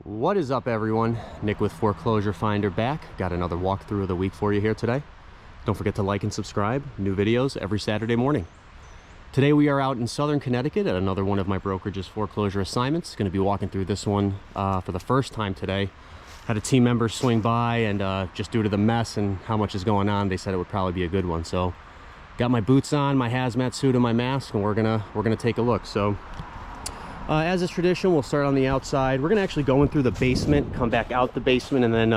What is up, everyone? Nick with Foreclosure Finder back. Got another walkthrough of the week for you here today. Don't forget to like and subscribe. New videos every Saturday morning. Today we are out in southern Connecticut at another one of my brokerage's foreclosure assignments. Going to be walking through this one for the first time today. Had a team member swing by, and just due to the mess and how much is going on, they said it would probably be a good one. So got my boots on, my hazmat suit and my mask, and we're gonna take a look. So as is tradition, we'll start on the outside. We're gonna actually go in through the basement, come back out the basement, and then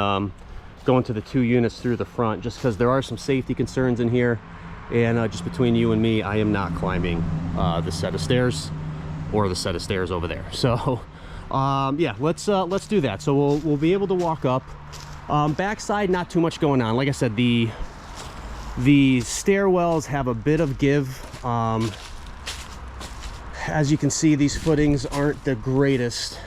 go into the two units through the front, just because there are some safety concerns in here. And just between you and me, I am not climbing the set of stairs or the set of stairs over there. So yeah, let's do that. So we'll be able to walk up. Backside, not too much going on. Like I said, the stairwells have a bit of give. As you can see, these footings aren't the greatest.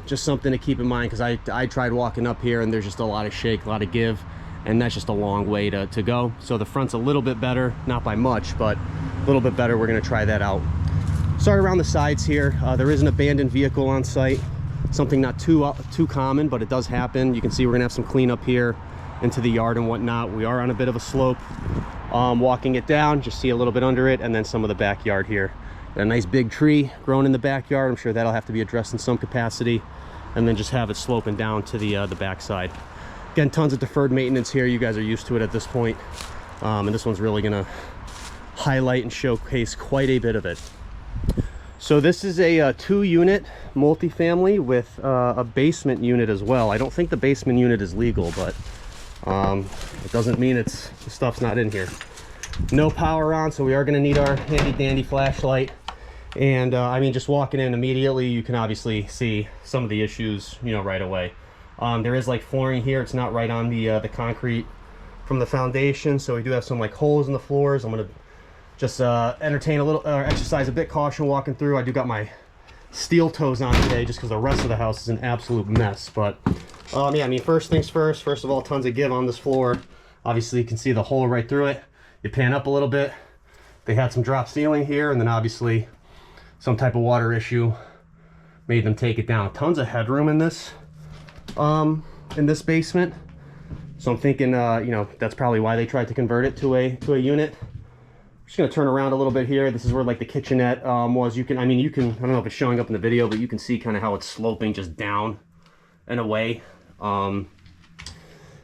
Just something to keep in mind, because I tried walking up here and there's just a lot of shake, a lot of give, and that's just a long way to go. So the front's a little bit better, not by much, but a little bit better. We're gonna try that out. Start around the sides here. There is an abandoned vehicle on site. Something not too common, but it does happen. You can see we're gonna have some cleanup here into the yard and whatnot. We are on a bit of a slope. Walking it down, just see a little bit under it, and then some of the backyard here. Got a nice big tree growing in the backyard. I'm sure that'll have to be addressed in some capacity, and then just have it sloping down to the backside. Again, tons of deferred maintenance here. You guys are used to it at this point. And this one's really gonna highlight and showcase quite a bit of it. So this is a 2-unit multifamily with a basement unit as well. I don't think the basement unit is legal, but it doesn't mean the stuff's not in here. No power on, so we are going to need our handy dandy flashlight. And I mean, just walking in immediately, you can obviously see some of the issues, you know, right away. There is like flooring here. It's not right on the concrete from the foundation, so we do have some like holes in the floors. I'm going to just entertain a little, exercise a bit caution walking through. I do got my steel toes on today, just because the rest of the house is an absolute mess. But yeah, I mean, first things first. First of all, tons of give on this floor. Obviously, you can see the hole right through it. You pan up a little bit. They had some drop ceiling here, and then obviously some type of water issue made them take it down. Tons of headroom in this basement. So I'm thinking, you know, that's probably why they tried to convert it to a unit. Just gonna turn around a little bit here. This is where like the kitchenette was. I don't know if it's showing up in the video, but you can see kind of how it's sloping just down and away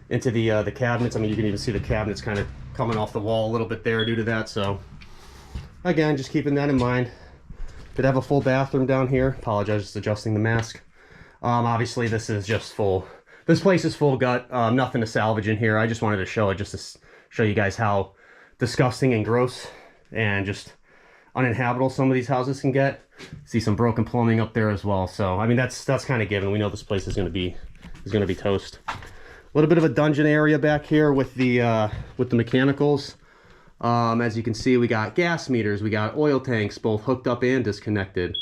into the cabinets. I mean, you can even see the cabinets kind of coming off the wall a little bit there due to that. So again, just keeping that in mind. Did have a full bathroom down here. Apologize, just adjusting the mask. Obviously this is just full. This place is full gut. Nothing to salvage in here. I just wanted to show it, just to show you guys how disgusting and gross and just uninhabitable some of these houses can get. See some broken plumbing up there as well. So I mean, that's kind of given. We know this place is going to be toast. A little bit of a dungeon area back here with the mechanicals. As you can see, we got gas meters, we got oil tanks, both hooked up and disconnected.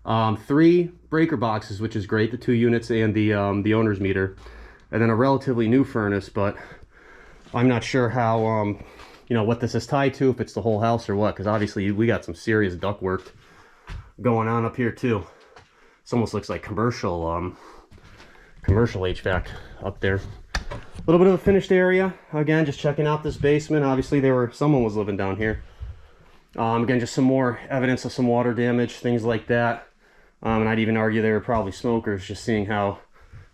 3 breaker boxes, which is great, the 2 units and the owner's meter, and then a relatively new furnace, but I'm not sure how you know, what this is tied to, if it's the whole house or what, because obviously we got some serious ductwork going on up here too. This almost looks like commercial HVAC up there. A little bit of a finished area. Again, just checking out this basement. Obviously someone was living down here. Again, just some more evidence of some water damage, things like that. And I'd even argue they were probably smokers, just seeing how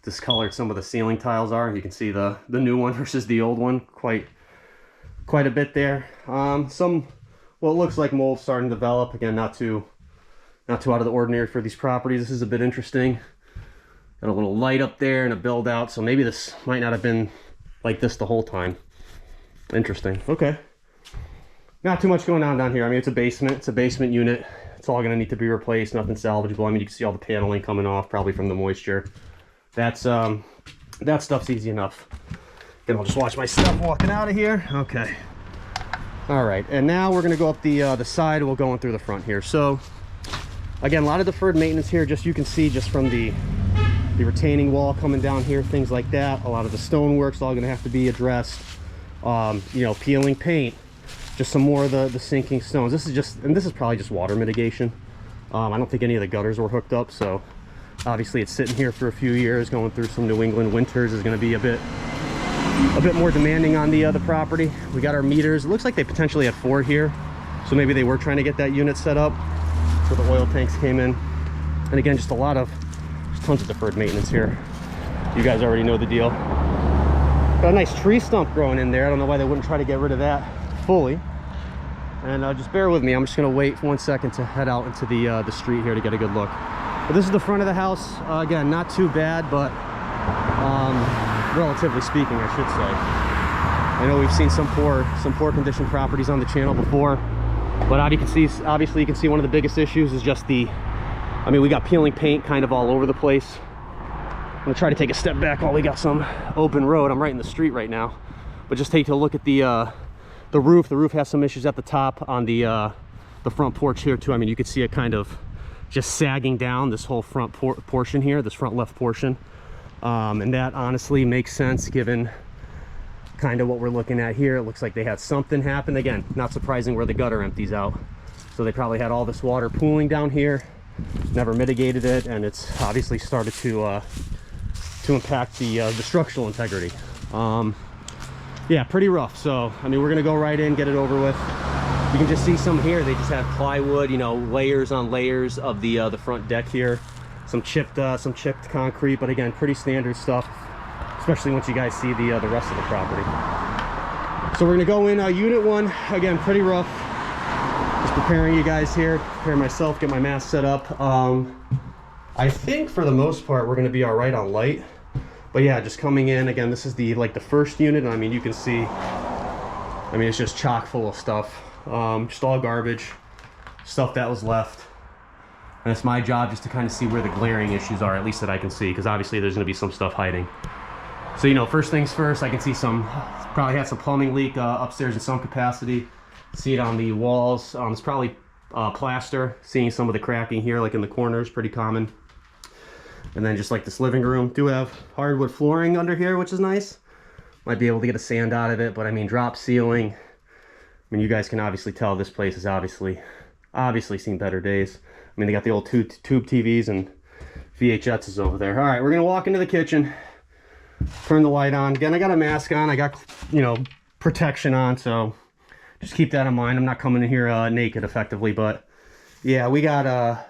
discolored some of the ceiling tiles are. You can see the new one versus the old one, quite a bit there. Some what looks like mold starting to develop. Again, not too out of the ordinary for these properties. This is a bit interesting. Got a little light up there and a build out, so maybe this might not have been like this the whole time. Interesting. Okay. Not too much going on down here. I mean, it's a basement. It's a basement unit. It's all going to need to be replaced. Nothing salvageable. I mean, you can see all the paneling coming off, probably from the moisture. That stuff's easy enough. Then I'll just watch my stuff walking out of here. Okay. All right, and now we're going to go up the side. We'll go in through the front here. So again, a lot of deferred maintenance here. Just you can see just from the retaining wall coming down here, things like that. A lot of the stonework's all going to have to be addressed. You know, peeling paint, just some more of the sinking stones. This is probably just water mitigation. I don't think any of the gutters were hooked up, so Obviously it's sitting here for a few years, going through some New England winters, is going to be a bit more demanding on the property. We got our meters. It looks like they potentially had 4 here, so maybe they were trying to get that unit set up where the oil tanks came in. And again, just tons of deferred maintenance here. You guys already know the deal. Got a nice tree stump growing in there. I don't know why they wouldn't try to get rid of that fully. And just bear with me, I'm just gonna wait for 1 second to head out into the street here to get a good look. But this is the front of the house. Again, not too bad, but relatively speaking, I should say. I know we've seen some poor condition properties on the channel before, but obviously you can see one of the biggest issues is just we got peeling paint kind of all over the place. I'm gonna try to take a step back while we got some open road. I'm right in the street right now, but just take a look at the roof. The roof has some issues at the top on the front porch here too. I mean, you can see it kind of just sagging down this whole front portion here, this front left portion. And that honestly makes sense given kind of what we're looking at here. It looks like they had something happen. Again, not surprising where the gutter empties out. So they probably had all this water pooling down here, never mitigated it, and it's obviously started to impact the structural integrity. Yeah, pretty rough. So, I mean, we're gonna go right in, get it over with. You can just see some here. They just have plywood, you know, layers on layers of the front deck here. Some chipped concrete, but again, pretty standard stuff, especially once you guys see the rest of the property. So we're gonna go in unit 1. Again, pretty rough. Just preparing you guys here, prepare myself, get my mask set up. I think for the most part we're gonna be all right on light. But yeah, just coming in again, this is the first unit, and I mean, you can see, I mean, it's just chock full of stuff. Just all garbage, stuff that was left. And it's my job just to kind of see where the glaring issues are, at least that I can see, because obviously there's going to be some stuff hiding. So, you know, first things first, I can see probably had some plumbing leak upstairs in some capacity. See it on the walls. It's probably plaster. Seeing some of the cracking here, like in the corners, pretty common. And then just like this living room, do have hardwood flooring under here, which is nice. Might be able to get a sand out of it, but I mean, drop ceiling. I mean, you guys can obviously tell this place has obviously seen better days. I mean, they got the old tube TVs and VHSs over there. All right, we're gonna walk into the kitchen, turn the light on. Again, I got a mask on. I got, you know, protection on, so just keep that in mind. I'm not coming in here naked effectively, but yeah, we got a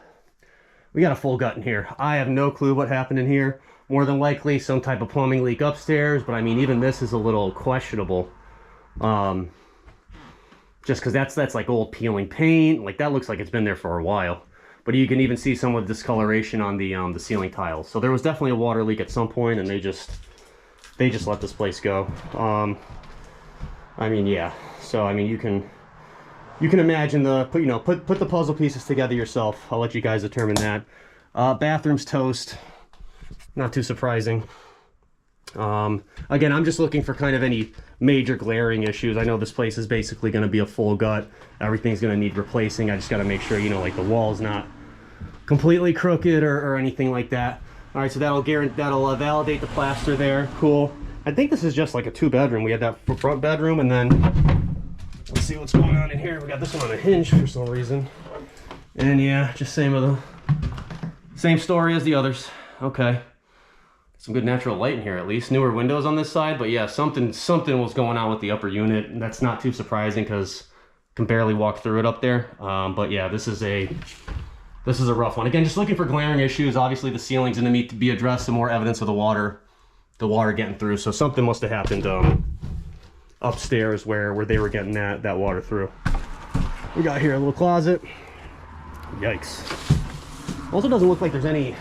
full gut in here. I have no clue what happened in here. More than likely some type of plumbing leak upstairs, but I mean, even this is a little questionable. Just because that's like old peeling paint, like that looks like it's been there for a while. But you can even see some of the discoloration on the ceiling tiles. So there was definitely a water leak at some point, and they just let this place go. I mean, yeah. So I mean, you can imagine put the puzzle pieces together yourself. I'll let you guys determine that. Bathroom's toast. Not too surprising. Again, I'm just looking for kind of any major glaring issues. I know this place is basically going to be a full gut. Everything's going to need replacing. I just got to make sure, you know, like the wall's not completely crooked or anything like that. All right, so that'll validate the plaster there. Cool. I think this is just like a 2-bedroom. We had that front bedroom, and then let's see what's going on in here. We got this one on a hinge for some reason. And yeah, just same story as the others. Okay. Some good natural light in here, at least. Newer windows on this side, but yeah, something was going on with the upper unit, and that's not too surprising because I can barely walk through it up there. But yeah, this is a rough one. Again, just looking for glaring issues. Obviously, the ceiling's gonna need to be addressed. Some more evidence of the water getting through. So something must have happened upstairs where they were getting that water through. We got here a little closet. Yikes. Also, doesn't look like there's any,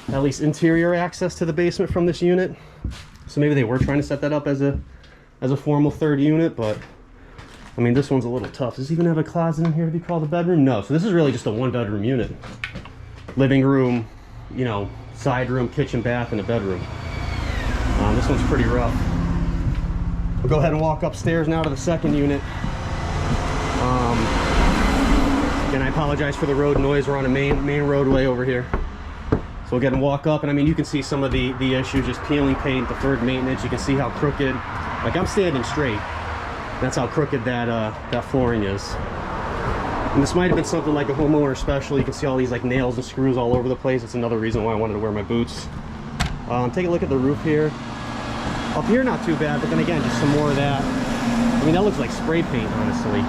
at least interior access to the basement from this unit. So maybe they were trying to set that up as a formal 3rd unit, but I mean, this one's a little tough. Does this even have a closet in here to be called a bedroom? No. So this is really just a 1-bedroom unit. Living room, you know, side room, kitchen, bath, and a bedroom. This one's pretty rough. We'll go ahead and walk upstairs now to the 2nd unit. Again, I apologize for the road noise. We're on a main roadway over here. So we'll get and walk up, and I mean, you can see some of the issues, just peeling paint, deferred maintenance. You can see how crooked, like I'm standing straight. That's how crooked that flooring is. And this might have been something like a homeowner special. You can see all these like nails and screws all over the place. It's another reason why I wanted to wear my boots. Take a look at the roof here. Up here, not too bad, but then again, just some more of that. I mean, that looks like spray paint, honestly,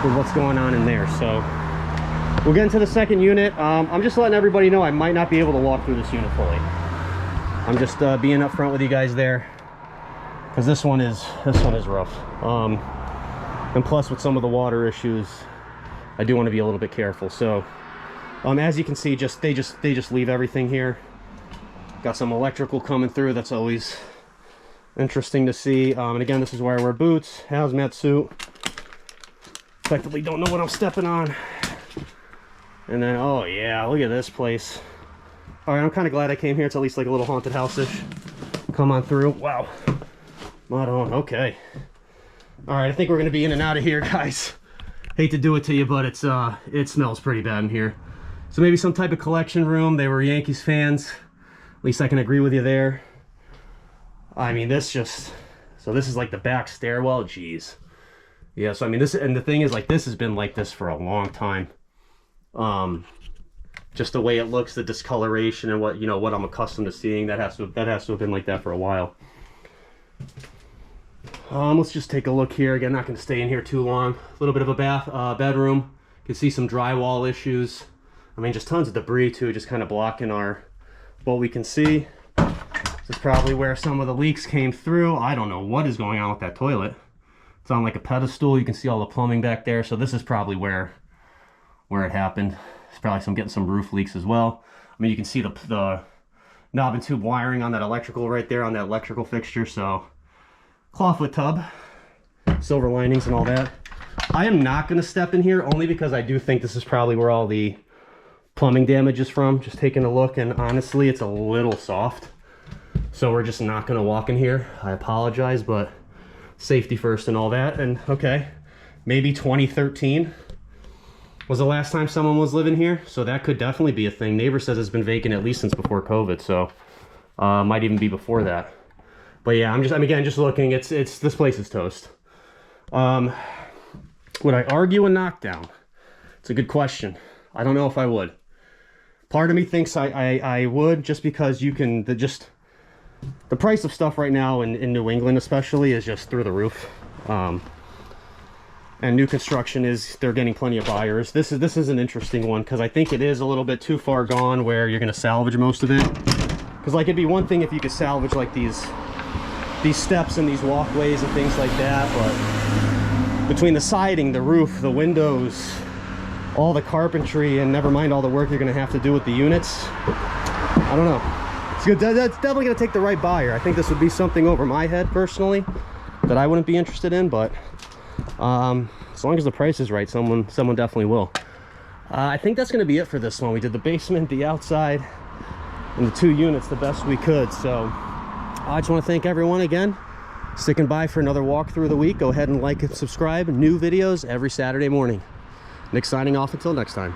with what's going on in there. So we'll get into the second unit. I'm just letting everybody know I might not be able to walk through this unit fully. I'm just being upfront with you guys there, because this one is rough. And plus, with some of the water issues, I do want to be a little bit careful. So, as you can see, they just leave everything here. Got some electrical coming through. That's always interesting to see. And again, this is where I wear boots, hazmat suit. Effectively, don't know what I'm stepping on. And then, oh yeah, look at this place. All right, I'm kind of glad I came here. It's at least like a little haunted house-ish. Come on through. Wow. Not on. Okay. All right, I think we're gonna be in and out of here, guys. Hate to do it to you, but it smells pretty bad in here. So maybe some type of collection room. They were Yankees fans. At least I can agree with you there. I mean, so this is like the back stairwell. Jeez. Yeah. So I mean, and the thing is, like, this has been like this for a long time. Just the way it looks, the discoloration, and what I'm accustomed to seeing, that has to have been like that for a while. Let's just take a look here. Again, not going to stay in here too long. A little bit of a bedroom. You can see some drywall issues. I mean, just tons of debris too, just kind of blocking what we can see. This is probably where some of the leaks came through. I don't know what is going on with that toilet. It's on like a pedestal. You can see all the plumbing back there. So this is probably where it happened. It's probably getting some roof leaks as well. I mean, you can see the knob and tube wiring on that electrical right there on that electrical fixture. So clawfoot tub, silver linings and all that. I am not going to step in here only because I do think this is probably where all the plumbing damage is from. Just taking a look, and honestly, it's a little soft. So we're just not going to walk in here. I apologize, but safety first and all that. And okay, maybe 2013 was the last time someone was living here. So that could definitely be a thing. Neighbor says it's been vacant at least since before COVID. So might even be before that. But yeah, I'm again just looking. This place is toast. Would I argue a knockdown? It's a good question. I don't know if I would. Part of me thinks I would, just because you can the price of stuff right now in New England especially is just through the roof. And new construction they're getting plenty of buyers. This is an interesting one because I think it is a little bit too far gone where you're going to salvage most of it. Because like it'd be one thing if you could salvage like these steps and these walkways and things like that, but between the siding, the roof, the windows, all the carpentry, and never mind all the work you're going to have to do with the units, I don't know. It's good. That's definitely going to take the right buyer. I think this would be something over my head personally that I wouldn't be interested in, but as long as the price is right, someone definitely will. I think that's going to be it for this one. We did the basement, the outside, and the 2 units the best we could. So I just want to thank everyone again sticking by for another walkthrough of the week. Go ahead and like and subscribe. New videos every Saturday morning. Nick signing off until next time.